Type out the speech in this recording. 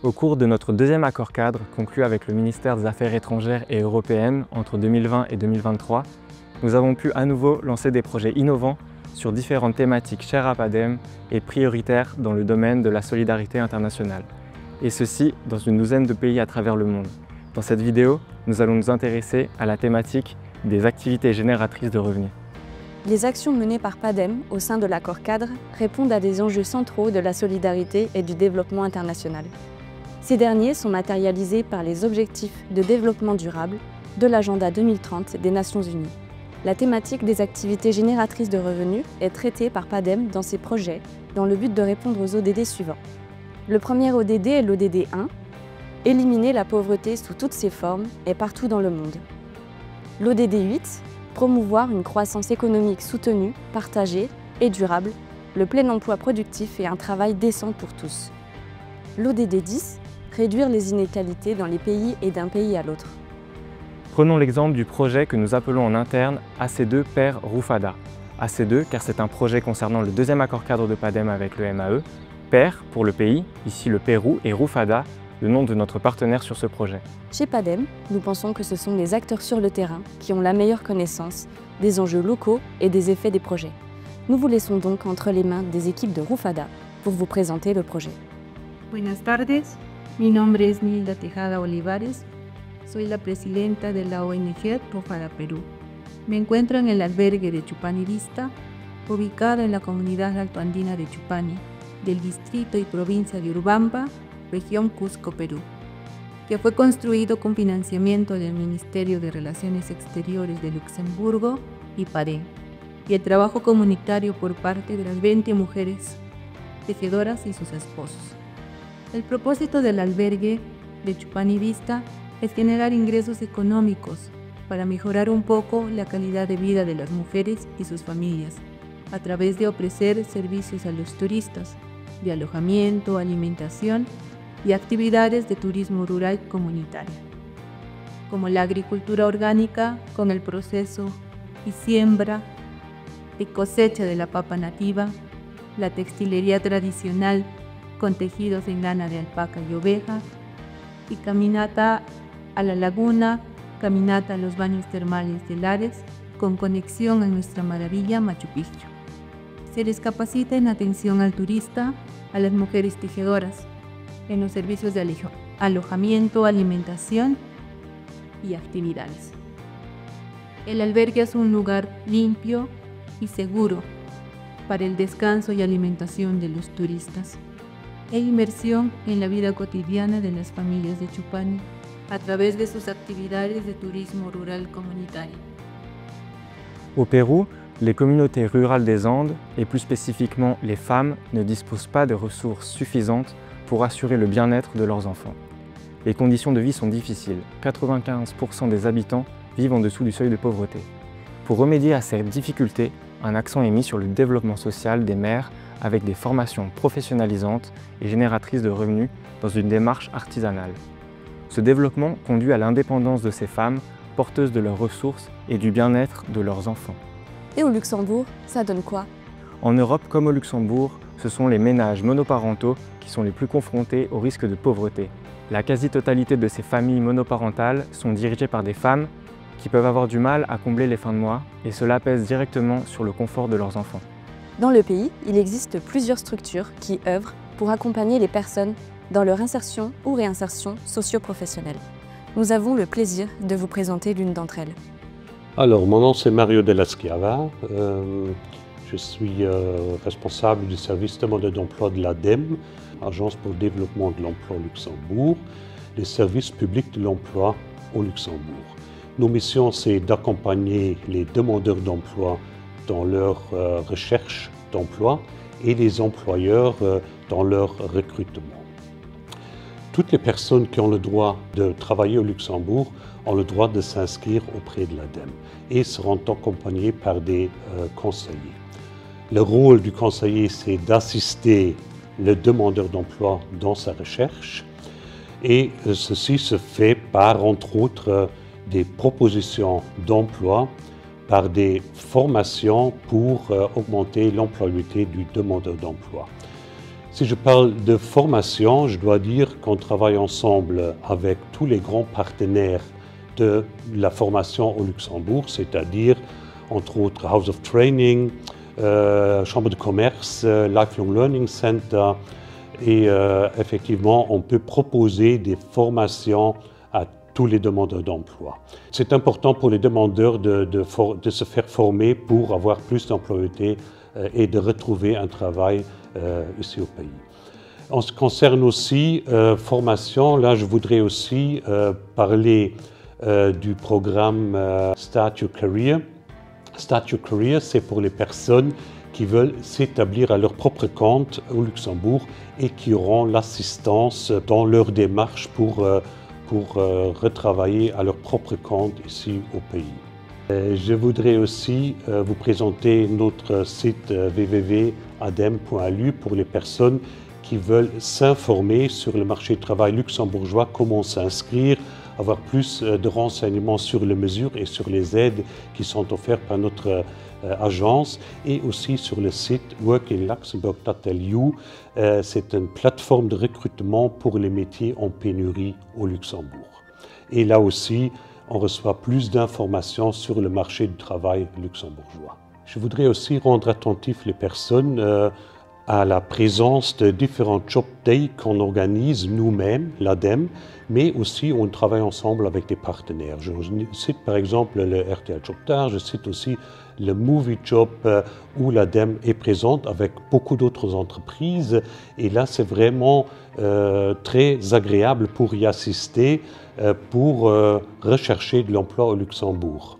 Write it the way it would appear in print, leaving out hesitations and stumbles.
Au cours de notre deuxième accord cadre, conclu avec le ministère des Affaires étrangères et européennes entre 2020 et 2023, nous avons pu à nouveau lancer des projets innovants sur différentes thématiques chères à PADEM et prioritaires dans le domaine de la solidarité internationale. Et ceci dans une douzaine de pays à travers le monde. Dans cette vidéo, nous allons nous intéresser à la thématique des activités génératrices de revenus. Les actions menées par PADEM au sein de l'accord cadre répondent à des enjeux centraux de la solidarité et du développement international. Ces derniers sont matérialisés par les objectifs de développement durable de l'agenda 2030 des Nations Unies. La thématique des activités génératrices de revenus est traitée par PADEM dans ses projets dans le but de répondre aux ODD suivants. Le premier ODD est l'ODD 1, éliminer la pauvreté sous toutes ses formes et partout dans le monde. L'ODD 8, promouvoir une croissance économique soutenue, partagée et durable, le plein emploi productif et un travail décent pour tous. L'ODD 10, réduire les inégalités dans les pays et d'un pays à l'autre. Prenons l'exemple du projet que nous appelons en interne AC2 PER RUFADA. AC2 car c'est un projet concernant le deuxième accord cadre de PADEM avec le MAE, PER pour le pays, ici le Pérou, et RUFADA, le nom de notre partenaire sur ce projet. Chez PADEM, nous pensons que ce sont les acteurs sur le terrain qui ont la meilleure connaissance des enjeux locaux et des effets des projets. Nous vous laissons donc entre les mains des équipes de RUFADA pour vous présenter le projet. Buenas tardes, mi nombre es Nilda Tejada Olivares, soy la presidenta de la ONG RUFADA Perú. Me encuentro en el albergue de Chupani Vista, ubicado en la comunidad altoandina de Chupani, del distrito y provincia de Urubamba, región Cusco, Perú, que fue construido con financiamiento del Ministerio de Relaciones Exteriores de Luxemburgo y PADEM, y el trabajo comunitario por parte de las 20 mujeres tejedoras y sus esposos. El propósito del albergue de Chupani Vista es generar ingresos económicos para mejorar un poco la calidad de vida de las mujeres y sus familias, a través de ofrecer servicios a los turistas, de alojamiento, alimentación y actividades de turismo rural comunitario, como la agricultura orgánica con el proceso y siembra y cosecha de la papa nativa, la textilería tradicional con tejidos en lana de alpaca y oveja, y caminata a la laguna, caminata a los baños termales de Lares con conexión a nuestra maravilla Machu Picchu. Se les capacita en atención al turista, a las mujeres tejedoras, en los servicios de alojamiento, alimentación y actividades. El albergue es un lugar limpio y seguro para el descanso y alimentación de los turistas e inmersión en la vida cotidiana de las familias de Chupani a través de sus actividades de turismo rural comunitario. Au Pérou, les communautés rurales des Andes, et plus spécifiquement les femmes, ne disposent pas de ressources suffisantes pour assurer le bien-être de leurs enfants. Les conditions de vie sont difficiles. 95% des habitants vivent en dessous du seuil de pauvreté. Pour remédier à ces difficultés, un accent est mis sur le développement social des mères avec des formations professionnalisantes et génératrices de revenus dans une démarche artisanale. Ce développement conduit à l'indépendance de ces femmes, porteuses de leurs ressources et du bien-être de leurs enfants. Et au Luxembourg, ça donne quoi? En Europe comme au Luxembourg, ce sont les ménages monoparentaux qui sont les plus confrontés au risque de pauvreté. La quasi-totalité de ces familles monoparentales sont dirigées par des femmes qui peuvent avoir du mal à combler les fins de mois et cela pèse directement sur le confort de leurs enfants. Dans le pays, il existe plusieurs structures qui œuvrent pour accompagner les personnes dans leur insertion ou réinsertion socio-professionnelle. Nous avons le plaisir de vous présenter l'une d'entre elles. Alors, mon nom c'est Mario Della Schiava. Je suis responsable du service demandeur d'emploi de l'ADEME, Agence pour le développement de l'emploi au Luxembourg, les services publics de l'emploi au Luxembourg. Nos missions, c'est d'accompagner les demandeurs d'emploi dans leur recherche d'emploi et les employeurs dans leur recrutement. Toutes les personnes qui ont le droit de travailler au Luxembourg ont le droit de s'inscrire auprès de l'ADEME et seront accompagnés par des conseillers. Le rôle du conseiller, c'est d'assister le demandeur d'emploi dans sa recherche et ceci se fait par, entre autres, des propositions d'emploi, par des formations pour augmenter l'employabilité du demandeur d'emploi. Si je parle de formation, je dois dire qu'on travaille ensemble avec tous les grands partenaires de la formation au Luxembourg, c'est-à-dire entre autres House of Training, Chambre de commerce, Lifelong Learning Center, et effectivement on peut proposer des formations à tous les demandeurs d'emploi. C'est important pour les demandeurs de se faire former pour avoir plus d'employabilité et de retrouver un travail ici au pays. En ce qui concerne aussi formation, là je voudrais aussi parler du programme Start Your Career. Start Your Career, c'est pour les personnes qui veulent s'établir à leur propre compte au Luxembourg et qui auront l'assistance dans leur démarche pour retravailler à leur propre compte ici au pays. Je voudrais aussi vous présenter notre site www.adem.lu pour les personnes qui veulent s'informer sur le marché du travail luxembourgeois, comment s'inscrire, avoir plus de renseignements sur les mesures et sur les aides qui sont offertes par notre agence, et aussi sur le site workinluxembourg.lu. C'est une plateforme de recrutement pour les métiers en pénurie au Luxembourg. Et là aussi, on reçoit plus d'informations sur le marché du travail luxembourgeois. Je voudrais aussi rendre attentif les personnes à la présence de différents job days qu'on organise nous-mêmes, l'ADEME, mais aussi on travaille ensemble avec des partenaires. Je cite par exemple le RTL Job Tard, je cite aussi le Movie Job où l'ADEME est présente avec beaucoup d'autres entreprises, et là c'est vraiment très agréable pour y assister, pour rechercher de l'emploi au Luxembourg.